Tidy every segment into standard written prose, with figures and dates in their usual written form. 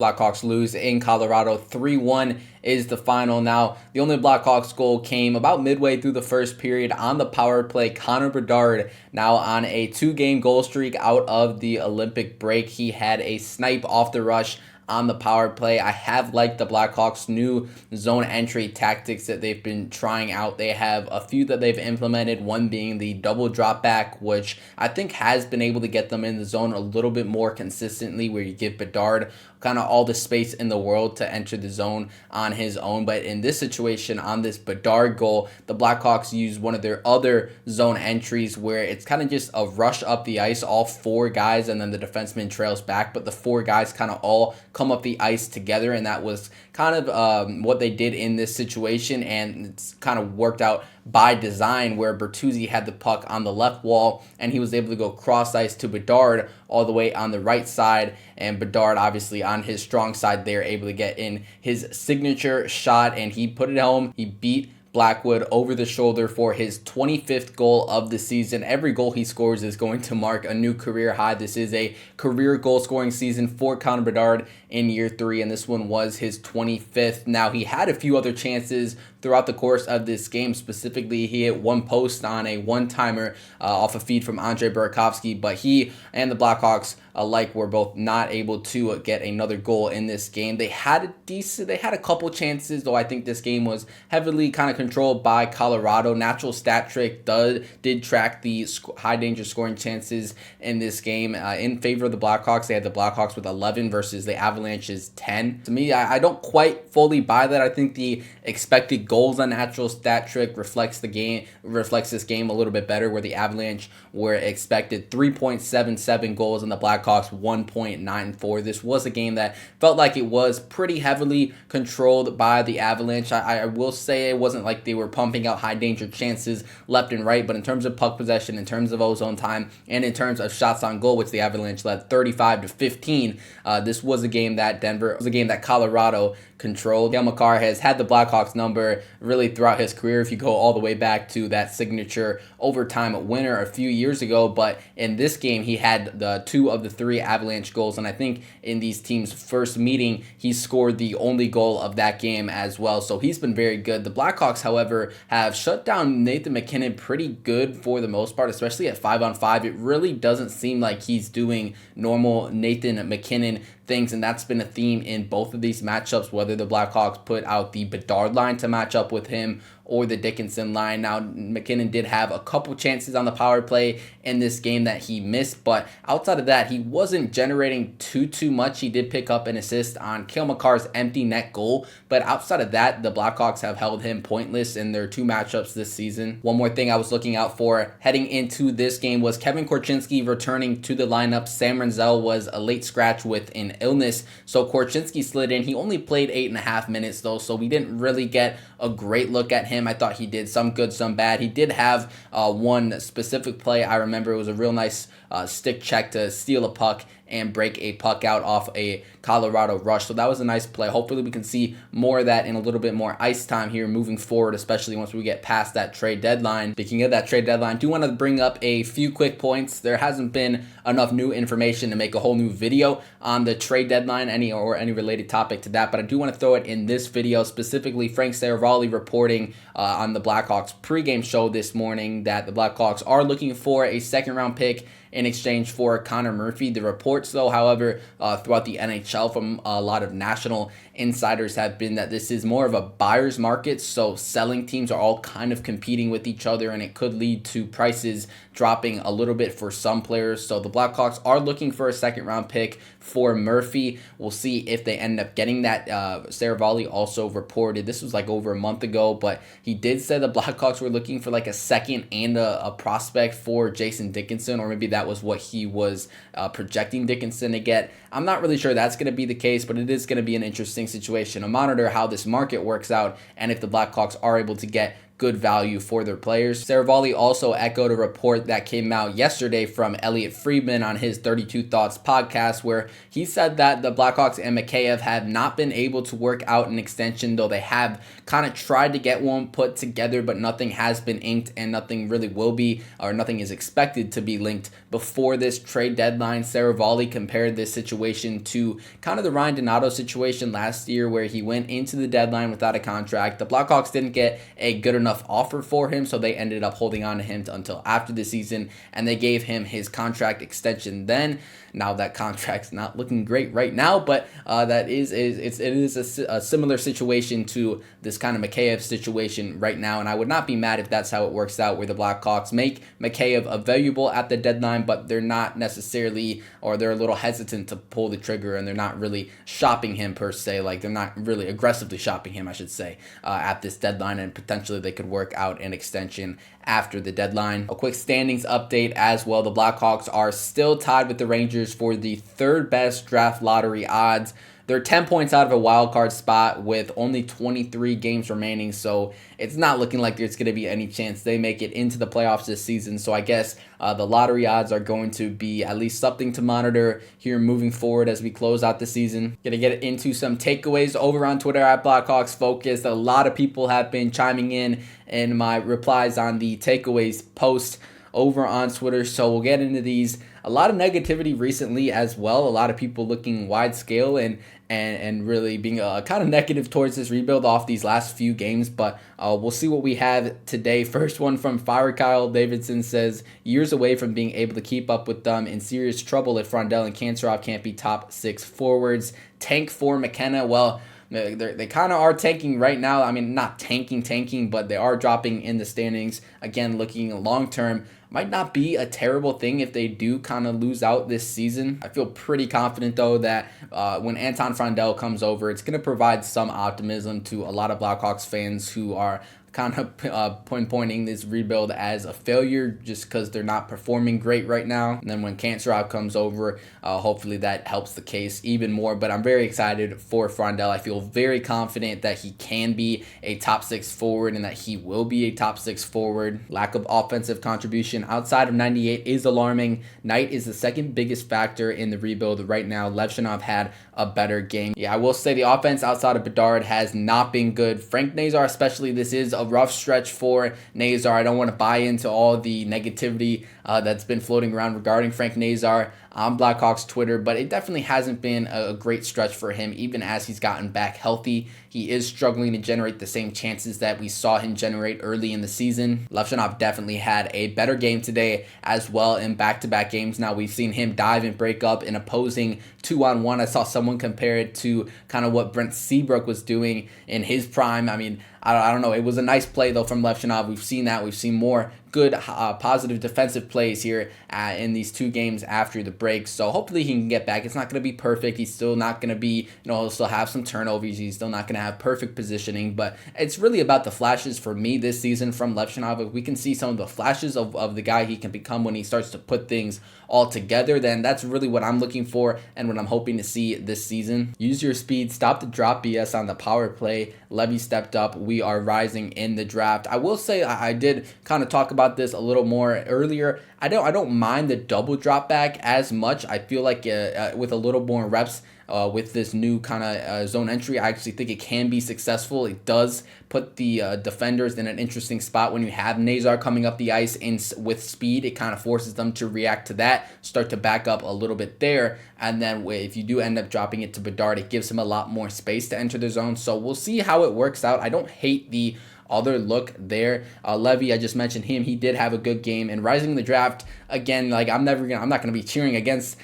Blackhawks lose in Colorado. 3-1 is the final. Now, the only Blackhawks goal came about midway through the first period on the power play. Connor Bedard, now on a 2-game goal streak out of the Olympic break. He had a snipe off the rush on the power play. I have liked the Blackhawks' new zone entry tactics that they've been trying out. They have a few that they've implemented, one being the double drop back, which I think has been able to get them in the zone a little bit more consistently, where you give Bedard kind of all the space in the world to enter the zone on his own. But in this situation, on this Bedard goal, the Blackhawks use one of their other zone entries where it's kind of just a rush up the ice, all 4 guys, and then the defenseman trails back, but the 4 guys kind of all come up the ice together, and that was kind of what they did in this situation, and it's kind of worked out by design, where Bertuzzi had the puck on the left wall and he was able to go cross ice to Bedard all the way on the right side, and Bedard obviously on his strong side there able to get in his signature shot, and he put it home. He beat Blackwood over the shoulder for his 25th goal of the season. Every goal he scores is going to mark a new career high. This is a career goal scoring season for Connor Bedard in year 3, and this one was his 25th. Now, he had a few other chances throughout the course of this game. Specifically, he hit one post on a one-timer off a feed from Andre Burakovsky, but he and the Blackhawks alike were both not able to get another goal in this game. They had a couple chances, though I think this game was heavily kind of controlled by Colorado. Natural stat trick did track the high danger scoring chances in this game in favor of the Blackhawks. They had the Blackhawks with 11 versus the Avalanche's 10. To me, I don't quite fully buy that. I think the expected goals on natural stat trick reflects this game a little bit better, where the Avalanche were expected 3.77 goals and the Blackhawks 1.94. This was a game that felt like it was pretty heavily controlled by the Avalanche. I will say it wasn't like they were pumping out high danger chances left and right, but in terms of puck possession, in terms of ozone time, and in terms of shots on goal, which the Avalanche led 35-15, this was a game that Colorado controlled. Cale Makar has had the Blackhawks number really throughout his career, if you go all the way back to that signature overtime winner a few years ago. But in this game, he had the 2 of the 3 Avalanche goals, and I think in these teams' first meeting, he scored the only goal of that game as well. So he's been very good. The Blackhawks, however, have shut down Nathan MacKinnon pretty good for the most part, especially at 5-on-5. It really doesn't seem like he's doing normal Nathan MacKinnon things, and that's been a theme in both of these matchups, whether the Blackhawks put out the Bedard line to match up with him or the Dickinson line. Now, MacKinnon did have a couple chances on the power play in this game that he missed, but outside of that, he wasn't generating too much. He did pick up an assist on Cale Makar's empty net goal, but outside of that, the Blackhawks have held him pointless in their 2 matchups this season. One more thing I was looking out for heading into this game was Kevin Korchinski returning to the lineup. Sam Renzel was a late scratch with an illness, so Korchinski slid in. He only played 8.5 minutes though, so we didn't really get a great look at him. I thought he did some good, some bad. He did have one specific play I remember. It was a real nice stick check to steal a puck and break a puck out off a Colorado rush. So that was a nice play. Hopefully we can see more of that in a little bit more ice time here moving forward, especially once we get past that trade deadline. Speaking of that trade deadline, I do want to bring up a few quick points. There hasn't been enough new information to make a whole new video on the trade deadline, any related topic to that, but I do want to throw it in this video. Specifically, Frank Saravalli reporting on the Blackhawks pregame show this morning that the Blackhawks are looking for a second-round pick in exchange for Connor Murphy. The reports, though, however, throughout the NHL from a lot of national insiders have been that this is more of a buyer's market, so selling teams are all kind of competing with each other, and it could lead to prices dropping a little bit for some players. So the Blackhawks are looking for a second-round pick for Murphy. We'll see if they end up getting that. Saravalli also reported, this was like over a month ago, but he did say the Blackhawks were looking for like a second and a prospect for Jason Dickinson, or maybe that was what he was projecting Dickinson to get. I'm not really sure that's going to be the case, but it is going to be an interesting situation to monitor how this market works out, and if the Blackhawks are able to get good value for their players. Saravalli also echoed a report that came out yesterday from Elliot Friedman on his 32 Thoughts podcast, where he said that the Blackhawks and Mikheyev have not been able to work out an extension, though they have kind of tried to get one put together, but nothing has been inked and nothing really will be, or nothing is expected to be linked before this trade deadline. Saravalli compared this situation to kind of the Ryan Donato situation last year, where he went into the deadline without a contract. The Blackhawks didn't get a good enough offer for him, so they ended up holding on to him until after the season, and they gave him his contract extension then. Now that contract's not looking great right now, but it is a similar situation to this kind of Mikheyev situation right now, and I would not be mad if that's how it works out, where the Blackhawks make Mikheyev available at the deadline, but they're not necessarily, or they're a little hesitant to pull the trigger, and they're not really shopping him per se, like they're not really aggressively shopping him, I should say, at this deadline, and potentially they could work out an extension after the deadline. A quick standings update as well. The Blackhawks are still tied with the Rangers for the third best draft lottery odds. They're 10 points out of a wild card spot with only 23 games remaining, so it's not looking like there's going to be any chance they make it into the playoffs this season. So I guess the lottery odds are going to be at least something to monitor here moving forward as we close out the season. Going to get into some takeaways over on Twitter at Blackhawks Focus. A lot of people have been chiming in my replies on the takeaways post over on Twitter, so we'll get into these. A lot of negativity recently as well. A lot of people looking wide scale and really being kind of negative towards this rebuild off these last few games, but we'll see what we have today. First one from Fire Kyle Davidson says, years away from being able to keep up with them, in serious trouble if Frondell and Kanserov can't be top 6 forwards. Tank for McKenna. Well, they kind of are tanking right now. I mean, not tanking, but they are dropping in the standings. Again, looking long term, might not be a terrible thing if they do kind of lose out this season. I feel pretty confident, though, that when Anton Frondell comes over, it's going to provide some optimism to a lot of Blackhawks fans who are kind of pinpointing this rebuild as a failure just because they're not performing great right now. And then when Kanserov comes over, hopefully that helps the case even more. But I'm very excited for Frondell. I feel very confident that he can be a top 6 forward and that he will be a top 6 forward. Lack of offensive contribution outside of 98 is alarming. Knight is the second biggest factor in the rebuild right now. Levshinov had a better game. Yeah, I will say the offense outside of Bedard has not been good. Frank Nazar especially, this is a rough stretch for Nazar. I don't want to buy into all the negativity that's been floating around regarding Frank Nazar on Blackhawks Twitter, but it definitely hasn't been a great stretch for him, even as he's gotten back healthy. He is struggling to generate the same chances that we saw him generate early in the season. Levshinov definitely had a better game today as well in back-to-back games. Now we've seen him dive and break up an opposing 2-on-1. I saw someone compare it to kind of what Brent Seabrook was doing in his prime. I mean, I don't know. It was a nice play, though, from Levshinov. We've seen that. We've seen more good, positive defensive plays here in these 2 games after the break. So hopefully he can get back. It's not going to be perfect. He's still not going to be, he'll still have some turnovers. He's still not going to have perfect positioning. But it's really about the flashes for me this season from Levshinov. If we can see some of the flashes of the guy he can become when he starts to put things all together, then that's really what I'm looking for and what I'm hoping to see this season. Use your speed. Stop the drop BS on the power play. Levy stepped up. We are rising in the draft. I will say I did kind of talk about this a little more earlier. I don't mind the double drop back as much. I feel like with a little more reps with this new kind of zone entry, I actually think it can be successful. It does put the defenders in an interesting spot when you have Nazar coming up the ice with speed. It kind of forces them to react to that, start to back up a little bit there, and then if you do end up dropping it to Bedard, it gives him a lot more space to enter the zone. So we'll see how it works out. I don't hate the other look there. Levy, I just mentioned him. He did have a good game, and rising in the draft again. Like I'm not gonna be cheering against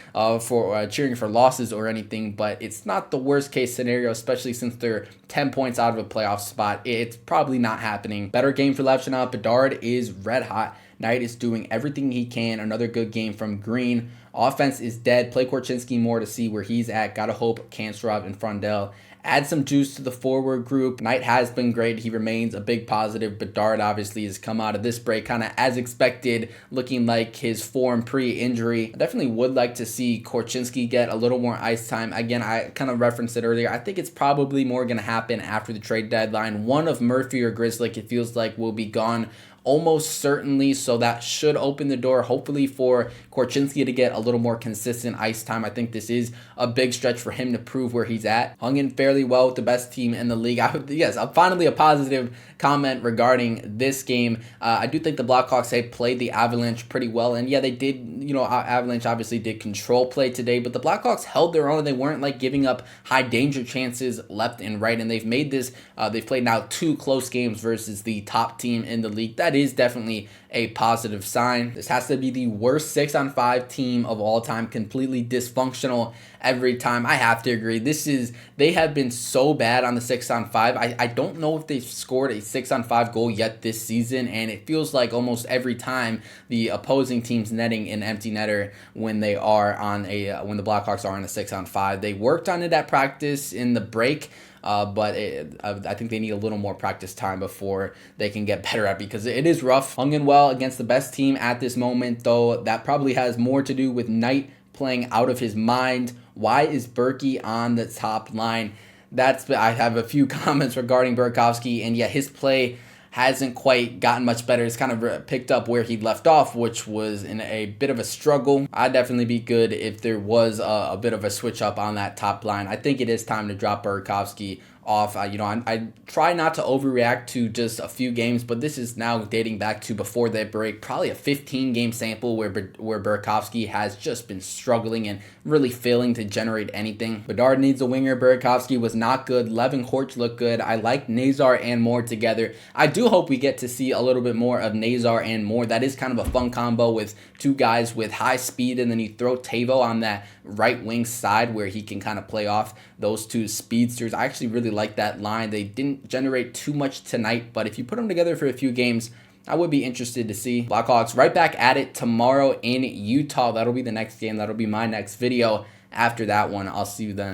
cheering for losses or anything, but it's not the worst case scenario, especially since they're 10 points out of a playoff spot. It's probably not happening. Better game for Levshinov. Bedard is red hot. Knight is doing everything he can. Another good game from Green. Offense is dead. Play Korchinski more to see where he's at. Gotta hope Kanserov and Frondell add some juice to the forward group. Knight has been great. He remains a big positive. Bedard obviously has come out of this break kind of as expected, looking like his form pre-injury. I definitely would like to see Korchinski get a little more ice time. Again, I kind of referenced it earlier. I think it's probably more going to happen after the trade deadline. One of Murphy or Grzelcyk, it feels like, will be gone almost certainly, so that should open the door hopefully for Korchinski to get a little more consistent ice time. I think this is a big stretch for him to prove where he's at. Hung in fairly well with the best team in the league. Yes, finally a positive comment regarding this game. I do think the Blackhawks have played the Avalanche pretty well, and yeah, they did, Avalanche obviously did control play today, but the Blackhawks held their own. They weren't like giving up high danger chances left and right, and they've made this, they've played now 2 close games versus the top team in the league. That is definitely a positive sign. This has to be the worst 6-on-5 team of all time, completely dysfunctional every time. I have to agree. They have been so bad on the 6-on-5. I don't know if they've scored a 6-on-5 goal yet this season, and it feels like almost every time the opposing team's netting an empty netter when they are on when the Blackhawks are on a 6-on-5. They worked on it at practice in the break. But I think they need a little more practice time before they can get better at it, because it is rough. Hung in well against the best team at this moment, though that probably has more to do with Knight playing out of his mind. Why is Berkey on the top line? I have a few comments regarding Burakovsky, and yeah, his play hasn't quite gotten much better. It's kind of picked up where he left off, which was in a bit of a struggle. I'd definitely be good if there was a bit of a switch up on that top line. I think it is time to drop Burakovsky off. I try not to overreact to just a few games, but this is now dating back to before that break, probably a 15-game sample where Burakovsky has just been struggling and really failing to generate anything. Bedard needs a winger. Burakovsky was not good. Levin Horch looked good. I like Nazar and Moore together. I do hope we get to see a little bit more of Nazar and Moore. That is kind of a fun combo with 2 guys with high speed, and then you throw Tavo on that right wing side where he can kind of play off those 2 speedsters. I actually really like that line. They didn't generate too much tonight, but if you put them together for a few games, I would be interested to see. Blackhawks right back at it tomorrow in Utah. That'll be the next game. That'll be my next video. After that one, I'll see you then.